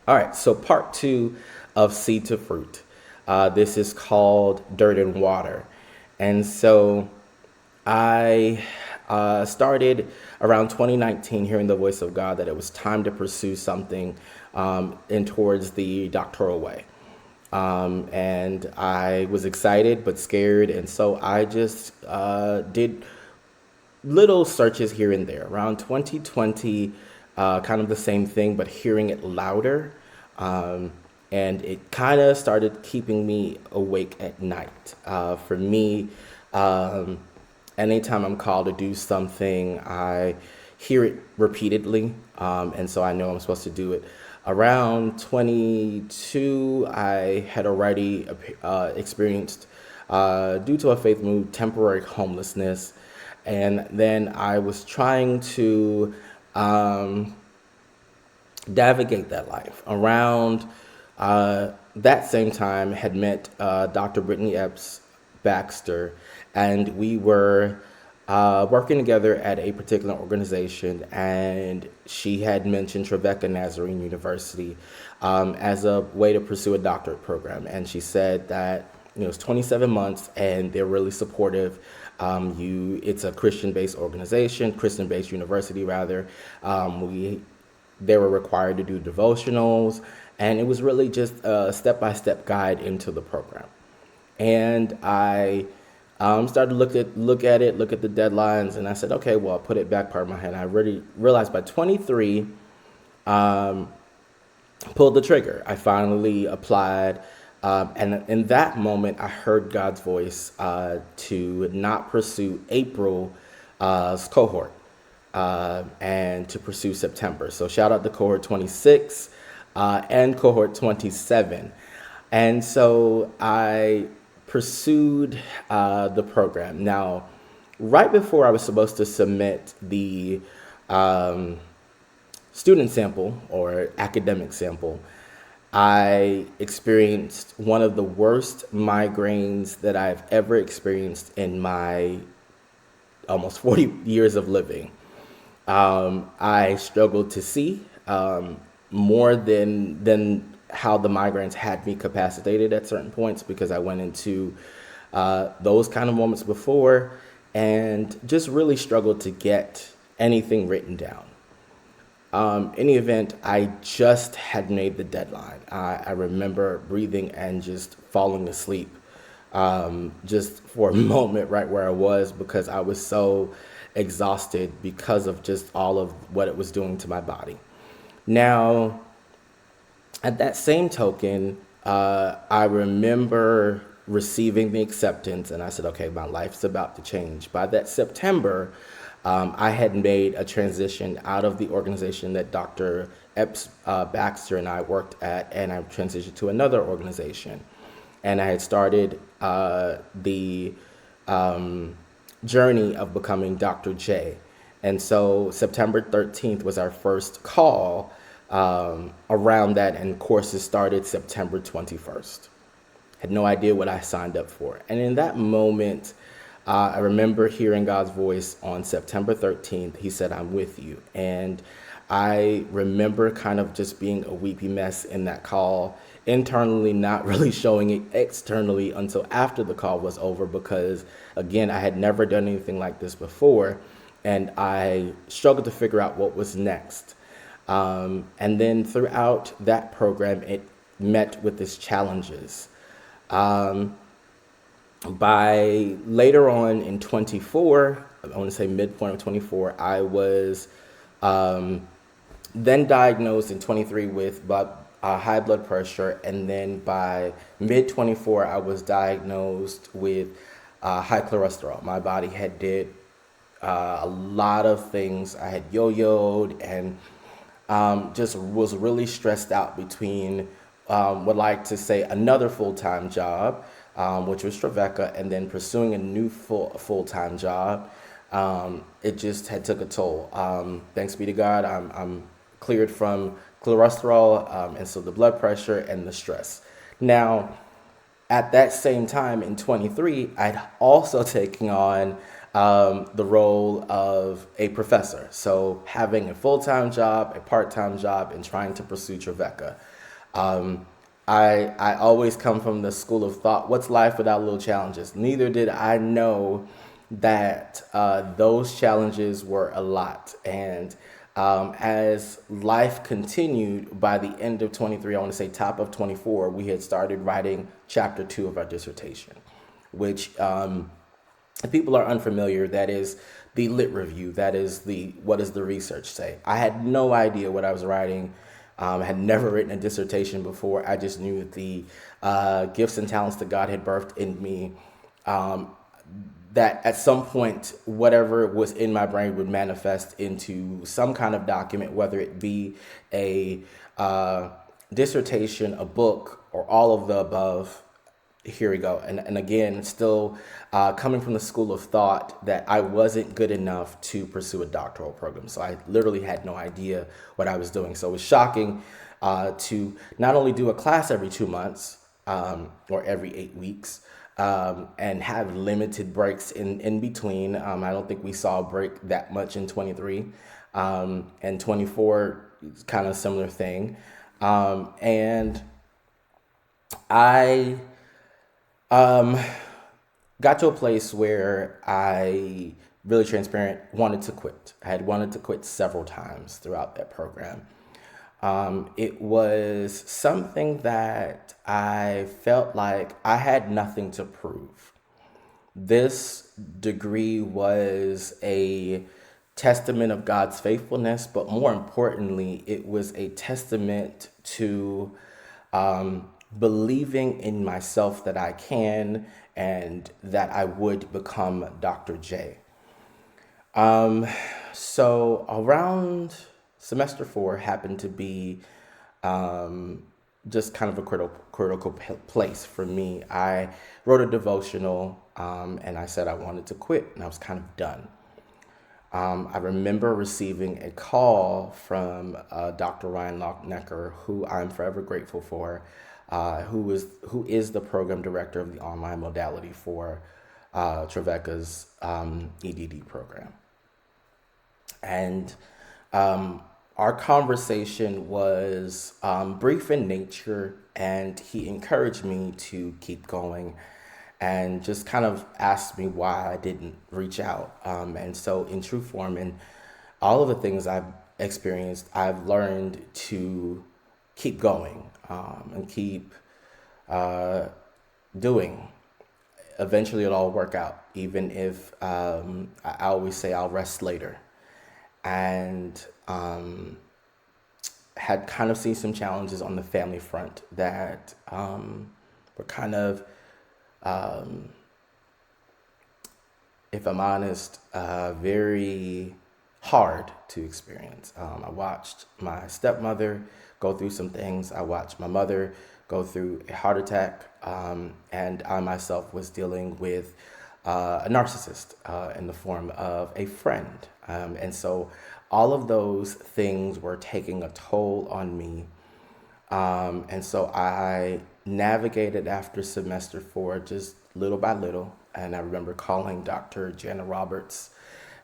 All right, so part two of Seed to Fruit. This is called Dirt and Water. And so I started around 2019 hearing the voice of God that it was time to pursue something in towards the doctoral way. And I was excited but scared. And so I just did little searches here and there. Around 2020, kind of the same thing, but hearing it louder. Um, and it kind of started keeping me awake at night. For me, um, anytime I'm called to do something, I hear it repeatedly. And so I know I'm supposed to do it. Around 22, I had already experienced, due to a faith move, temporary homelessness. And then I was trying to um, navigate that life. Around that same time, had met Dr. Brittany Epps Baxter, and we were working together at a particular organization, and she had mentioned Trevecca Nazarene University as a way to pursue a doctorate program. And she said that it's 27 months, and they're really supportive. It's a Christian-based organization, Christian-based university rather. They were required to do devotionals, and it was really just a step-by-step guide into the program. And I started to look at the deadlines, and I said, okay, well, I'll put it back part of my head. I really realized by 23, pulled the trigger. I finally applied. And in that moment, I heard God's voice to not pursue April's cohort and to pursue September. So shout out to cohort 26 and cohort 27. And so I pursued the program. Now, right before I was supposed to submit the student sample or academic sample, I experienced one of the worst migraines that I've ever experienced in my almost 40 years of living. I struggled to see more than how the migraines had me capacitated at certain points, because I went into those kind of moments before and just really struggled to get anything written down. Any event, I just had made the deadline. I remember breathing and just falling asleep, just for a moment right where I was, because I was so exhausted because of just all of what it was doing to my body. Now, at that same token, I remember receiving the acceptance, and I said, okay, my life's about to change. By that September, I had made a transition out of the organization that Dr. Epps Baxter and I worked at, and I transitioned to another organization. And I had started the journey of becoming Dr. J. And so September 13th was our first call around that, and courses started September 21st. Had no idea what I signed up for. And in that moment, I remember hearing God's voice on September 13th. He said, I'm with you. And I remember kind of just being a weepy mess in that call, internally not really showing it externally until after the call was over, because, again, I had never done anything like this before, and I struggled to figure out what was next. And then throughout that program, it met with its challenges. By later on in 24, I want to say midpoint of 24, I was then diagnosed in 23 with high blood pressure, and then by mid 24, I was diagnosed with high cholesterol. My body had did a lot of things. I had yo-yoed and just was really stressed out between would like to say another full-time job, which was Trevecca, and then pursuing a new full-time job. It just had took a toll. Thanks be to God, I'm cleared from cholesterol, and so the blood pressure and the stress. Now, at that same time in 23, I'd also taken on the role of a professor. So having a full-time job, a part-time job, and trying to pursue Trevecca. Um, I always come from the school of thought, what's life without little challenges? Neither did I know that those challenges were a lot. And as life continued, by the end of 23, I want to say top of 24, we had started writing chapter 2 of our dissertation, which if people are unfamiliar, that is the lit review. That is the what does the research say? I had no idea what I was writing. I had never written a dissertation before. I just knew that the gifts and talents that God had birthed in me, that at some point, whatever was in my brain would manifest into some kind of document, whether it be a dissertation, a book, or all of the above. Here we go. And again, still coming from the school of thought that I wasn't good enough to pursue a doctoral program. So I literally had no idea what I was doing. So it was shocking to not only do a class every 2 months or every 8 weeks, and have limited breaks in between. I don't think we saw a break that much in 23. And 24, kind of similar thing. And I got to a place where I, really transparent, wanted to quit. I had wanted to quit several times throughout that program. It was something that I felt like I had nothing to prove. This degree was a testament of God's faithfulness, but more importantly, it was a testament to believing in myself that I can and that I would become Dr. J. So around semester 4 happened to be just kind of a critical place for me. I wrote a devotional and I said I wanted to quit and I was kind of done. I remember receiving a call from Dr. Ryan Lochnecker, who I'm forever grateful for, who is the program director of the online modality for Trevecca's EDD program. And our conversation was brief in nature, and he encouraged me to keep going and just kind of asked me why I didn't reach out. And so, in true form, and all of the things I've experienced, I've learned to keep going and keep doing. Eventually, it'll all work out, even if I always say I'll rest later. And had kind of seen some challenges on the family front that were kind of, if I'm honest, very hard to experience. I watched my stepmother go through some things. I watched my mother go through a heart attack, and I myself was dealing with a narcissist in the form of a friend. And so all of those things were taking a toll on me. And so I navigated after semester 4 just little by little. And I remember calling Dr. Jana Roberts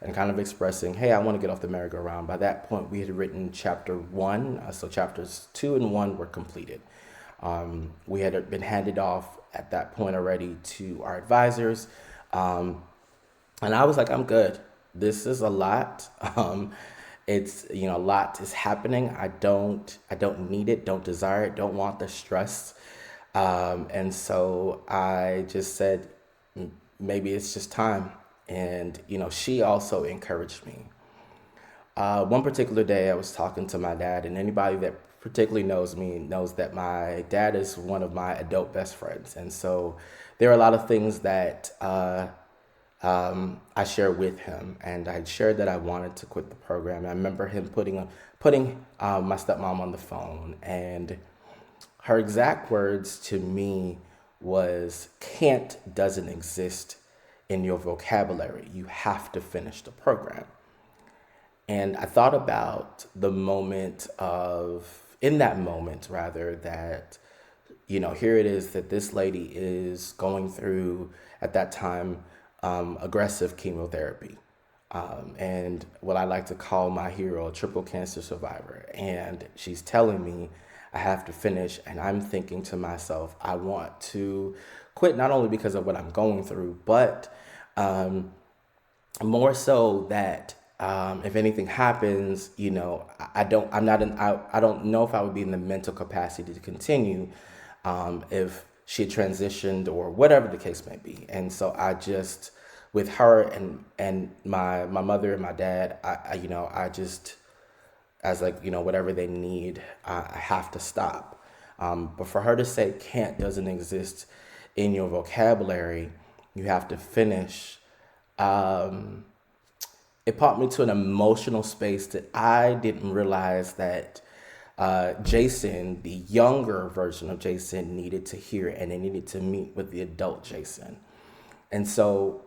and kind of expressing, hey, I want to get off the merry-go-round. By that point, we had written chapter 1. So chapters 2 and 1 were completed. We had been handed off at that point already to our advisors. And I was like, I'm good. This is a lot. It's, a lot is happening. I don't need it, don't desire it, don't want the stress. And so I just said, maybe it's just time. And, she also encouraged me. One particular day I was talking to my dad, and anybody that particularly knows me knows that my dad is one of my adult best friends. And so there are a lot of things that I share with him, and I shared that I wanted to quit the program. I remember him putting my stepmom on the phone, and her exact words to me was, "Can't doesn't exist in your vocabulary. You have to finish the program." And I thought about in that moment rather, that, here it is that this lady is going through at that time aggressive chemotherapy. And what I like to call my hero, a triple cancer survivor. And she's telling me I have to finish. And I'm thinking to myself, I want to quit not only because of what I'm going through, but more so that if anything happens, I don't know if I would be in the mental capacity to continue if she had transitioned or whatever the case may be. And so I just, with her and my mother and my dad, I just, as like, whatever they need, I have to stop. But for her to say can't doesn't exist in your vocabulary, you have to finish. It brought me to an emotional space that I didn't realize that Jason, the younger version of Jason, needed to hear, and they needed to meet with the adult Jason. And so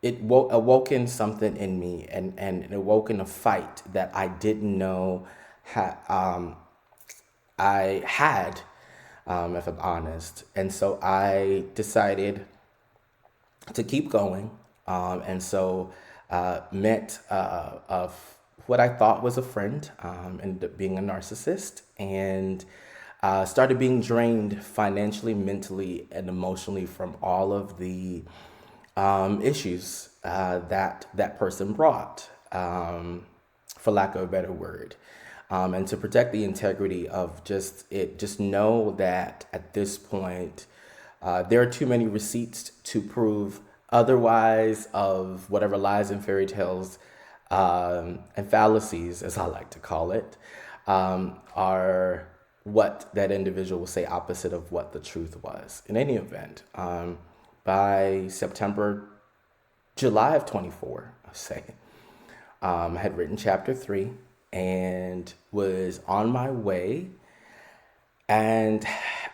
awoken something in me, and it awoken a fight that I didn't know I had, if I'm honest. And so I decided to keep going. And so met of what I thought was a friend, ended up being a narcissist, and started being drained financially, mentally, and emotionally from all of the issues that person brought, for lack of a better word. And to protect the integrity of just know that at this point, there are too many receipts to prove otherwise of whatever lies and fairy tales and fallacies, as I like to call it, are what that individual will say opposite of what the truth was. In any event, by July of 24, I say, I had written chapter 3 and was on my way. And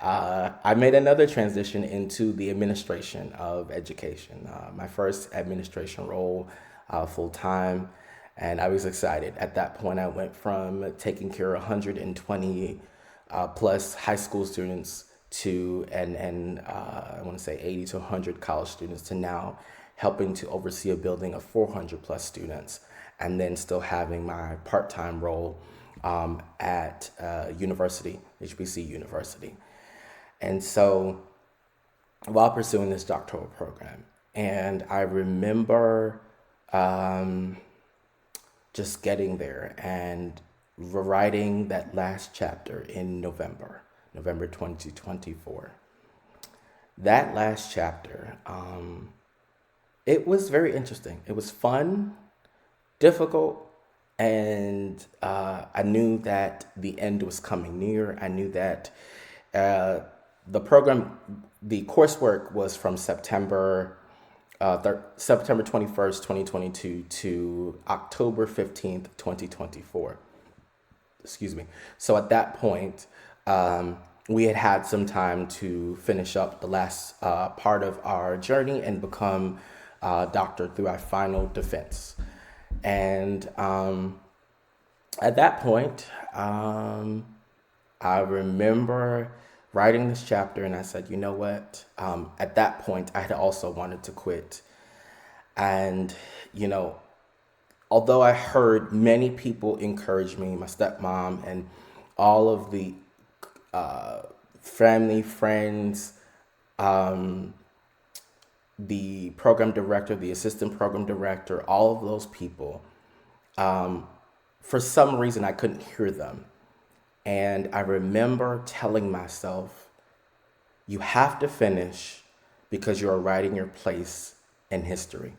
I made another transition into the administration of education, my first administration role, full time. And I was excited. At that point, I went from taking care of 120 plus high school students to, and I want to say 80 to 100 college students, to now helping to oversee a building of 400 plus students, and then still having my part-time role at university, HBC University. And so while pursuing this doctoral program, and I remember just getting there and writing that last chapter in November 2024. That last chapter, it was very interesting. It was fun, difficult, and I knew that the end was coming near. I knew that the coursework was from September 21st, 2022 to October 15th, 2024. Excuse me. So at that point, we had some time to finish up the last part of our journey and become doctored through our final defense. And at that point, I remember writing this chapter, and I said, you know what? At that point, I had also wanted to quit. And, although I heard many people encourage me, my stepmom and all of the family, friends, the program director, the assistant program director, all of those people, for some reason I couldn't hear them. And I remember telling myself, you have to finish because you're writing your place in history.